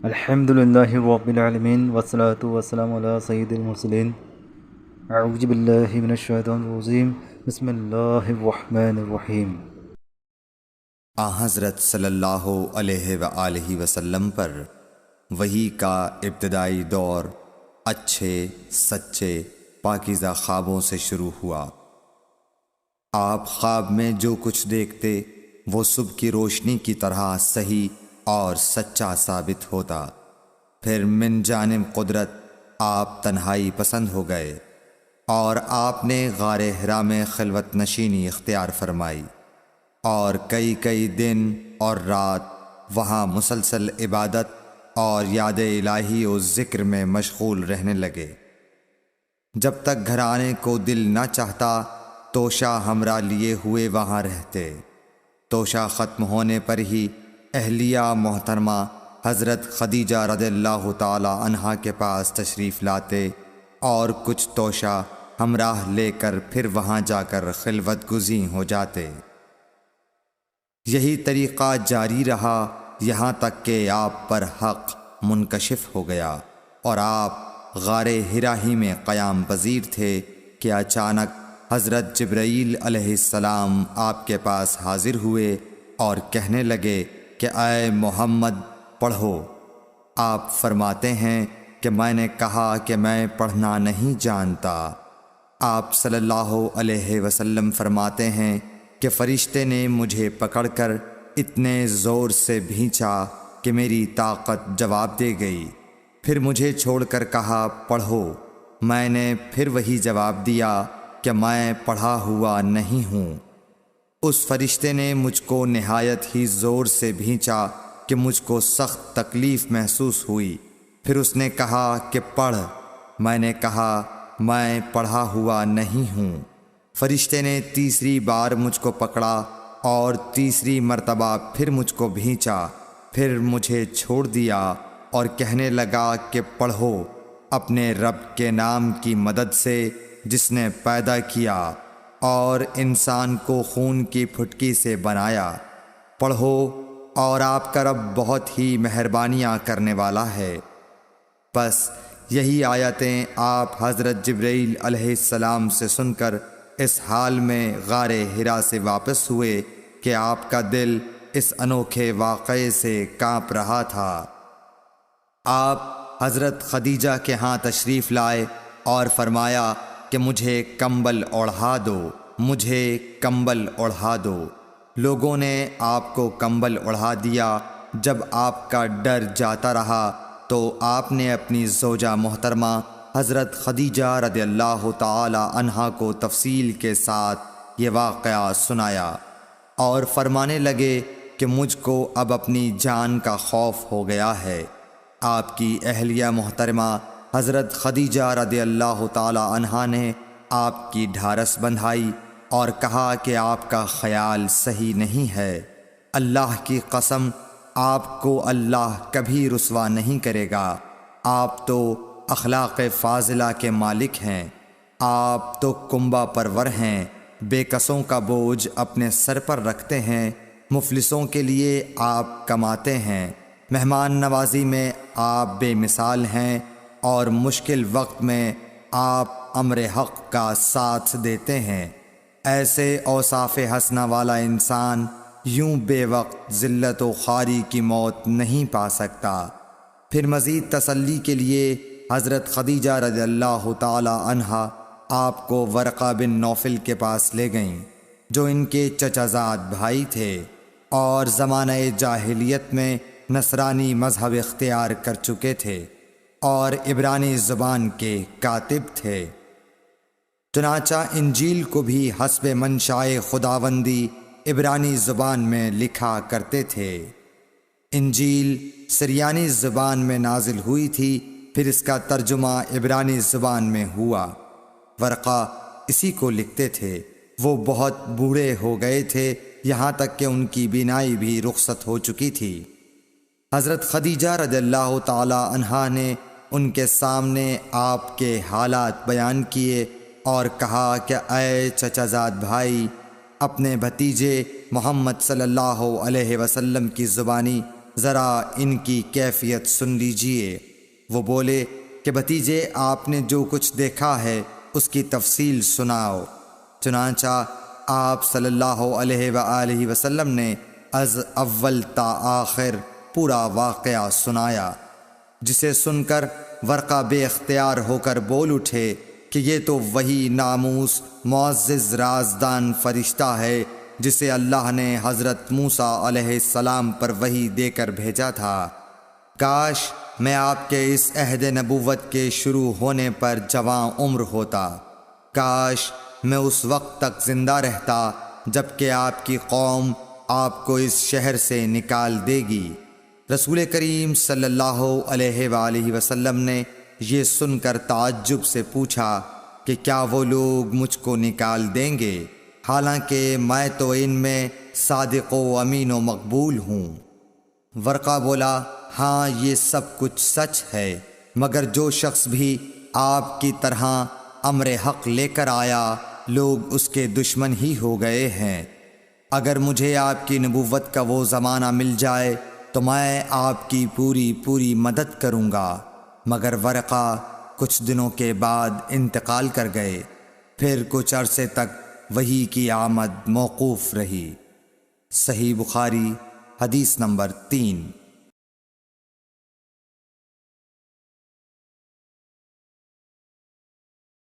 الحمد للہ رب العالمین والصلاة والسلام علی سید المرسلین اعوذ باللہ من الشیطان الرجیم بسم اللہ الرحمن الرحیم۔ حضرت صلی اللہ علیہ وآلہ وسلم پر وحی کا ابتدائی دور اچھے سچے پاکیزہ خوابوں سے شروع ہوا۔ آپ خواب میں جو کچھ دیکھتے وہ صبح کی روشنی کی طرح صحیح اور سچا ثابت ہوتا۔ پھر من جانب قدرت آپ تنہائی پسند ہو گئے اور آپ نے غار حرا میں خلوت نشینی اختیار فرمائی اور کئی دن اور رات وہاں مسلسل عبادت اور یاد الہی و ذکر میں مشغول رہنے لگے۔ جب تک گھر آنے کو دل نہ چاہتا توشہ ہمراہ لیے ہوئے وہاں رہتے۔ توشہ ختم ہونے پر ہی اہلیہ محترمہ حضرت خدیجہ رضی اللہ تعالی عنہا کے پاس تشریف لاتے اور کچھ توشہ ہمراہ لے کر پھر وہاں جا کر خلوت گزین ہو جاتے۔ یہی طریقہ جاری رہا یہاں تک کہ آپ پر حق منکشف ہو گیا اور آپ غار حرا ہی میں قیام پذیر تھے کہ اچانک حضرت جبرائیل علیہ السلام آپ کے پاس حاضر ہوئے اور کہنے لگے کہ اے محمد پڑھو۔ آپ فرماتے ہیں کہ میں نے کہا کہ میں پڑھنا نہیں جانتا۔ آپ صلی اللہ علیہ وسلم فرماتے ہیں کہ فرشتے نے مجھے پکڑ کر اتنے زور سے بھینچا کہ میری طاقت جواب دے گئی۔ پھر مجھے چھوڑ کر کہا پڑھو۔ میں نے پھر وہی جواب دیا کہ میں پڑھا ہوا نہیں ہوں۔ اس فرشتے نے مجھ کو نہایت ہی زور سے بھینچا کہ مجھ کو سخت تکلیف محسوس ہوئی۔ پھر اس نے کہا کہ پڑھ۔ میں نے کہا میں پڑھا ہوا نہیں ہوں۔ فرشتے نے تیسری بار مجھ کو پکڑا اور تیسری مرتبہ پھر مجھ کو بھینچا۔ پھر مجھے چھوڑ دیا اور کہنے لگا کہ پڑھو اپنے رب کے نام کی مدد سے جس نے پیدا کیا اور انسان کو خون کی پھٹکی سے بنایا۔ پڑھو اور آپ کا رب بہت ہی مہربانیاں کرنے والا ہے۔ بس یہی آیتیں آپ حضرت جبرائیل علیہ السلام سے سن کر اس حال میں غار حرا سے واپس ہوئے کہ آپ کا دل اس انوکھے واقعے سے کانپ رہا تھا۔ آپ حضرت خدیجہ کے ہاں تشریف لائے اور فرمایا کہ مجھے کمبل اوڑھا دو، مجھے کمبل اوڑھا دو۔ لوگوں نے آپ کو کمبل اوڑھا دیا۔ جب آپ کا ڈر جاتا رہا تو آپ نے اپنی زوجہ محترمہ حضرت خدیجہ رضی اللہ تعالی عنہا کو تفصیل کے ساتھ یہ واقعہ سنایا اور فرمانے لگے کہ مجھ کو اب اپنی جان کا خوف ہو گیا ہے۔ آپ کی اہلیہ محترمہ حضرت خدیجہ رضی اللہ تعالی عنہا نے آپ کی ڈھارس بندھائی اور کہا کہ آپ کا خیال صحیح نہیں ہے۔ اللہ کی قسم آپ کو اللہ کبھی رسوا نہیں کرے گا۔ آپ تو اخلاق فاضلہ کے مالک ہیں۔ آپ تو کنبہ پرور ہیں، بے کسوں کا بوجھ اپنے سر پر رکھتے ہیں، مفلسوں کے لیے آپ کماتے ہیں، مہمان نوازی میں آپ بے مثال ہیں اور مشکل وقت میں آپ امر حق کا ساتھ دیتے ہیں۔ ایسے اوصاف حسنہ والا انسان یوں بے وقت ذلت و خواری کی موت نہیں پا سکتا۔ پھر مزید تسلی کے لیے حضرت خدیجہ رضی اللہ تعالی عنہا آپ کو ورقہ بن نوفل کے پاس لے گئیں جو ان کے چچا زاد بھائی تھے اور زمانہ جاہلیت میں نصرانی مذہب اختیار کر چکے تھے اور عبرانی زبان کے کاتب تھے۔ چنانچہ انجیل کو بھی حسب منشائے خداوندی عبرانی زبان میں لکھا کرتے تھے۔ انجیل سریانی زبان میں نازل ہوئی تھی، پھر اس کا ترجمہ عبرانی زبان میں ہوا۔ ورقہ اسی کو لکھتے تھے۔ وہ بہت بوڑھے ہو گئے تھے، یہاں تک کہ ان کی بینائی بھی رخصت ہو چکی تھی۔ حضرت خدیجہ رضی اللہ تعالی عنہا نے ان کے سامنے آپ کے حالات بیان کیے اور کہا کہ اے چچا زاد بھائی، اپنے بھتیجے محمد صلی اللہ علیہ وسلم کی زبانی ذرا ان کی کیفیت سن لیجئے۔ وہ بولے کہ بھتیجے، آپ نے جو کچھ دیکھا ہے اس کی تفصیل سناؤ۔ چنانچہ آپ صلی اللہ علیہ وآلہ وسلم نے از اول تا آخر پورا واقعہ سنایا، جسے سن کر ورقہ بے اختیار ہو کر بول اٹھے کہ یہ تو وہی ناموس معزز رازدان فرشتہ ہے جسے اللہ نے حضرت موسیٰ علیہ السلام پر وحی دے کر بھیجا تھا۔ کاش میں آپ کے اس عہد نبوت کے شروع ہونے پر جواں عمر ہوتا، کاش میں اس وقت تک زندہ رہتا جب کہ آپ کی قوم آپ کو اس شہر سے نکال دے گی۔ رسول کریم صلی اللہ علیہ وآلہ وسلم نے یہ سن کر تعجب سے پوچھا کہ کیا وہ لوگ مجھ کو نکال دیں گے، حالانکہ میں تو ان میں صادق و امین و مقبول ہوں؟ ورقہ بولا، ہاں یہ سب کچھ سچ ہے، مگر جو شخص بھی آپ کی طرح امر حق لے کر آیا لوگ اس کے دشمن ہی ہو گئے ہیں۔ اگر مجھے آپ کی نبوت کا وہ زمانہ مل جائے تو میں آپ کی پوری مدد کروں گا، مگر ورقہ کچھ دنوں کے بعد انتقال کر گئے۔ پھر کچھ عرصے تک وحی کی آمد موقوف رہی۔ صحیح بخاری حدیث نمبر 3۔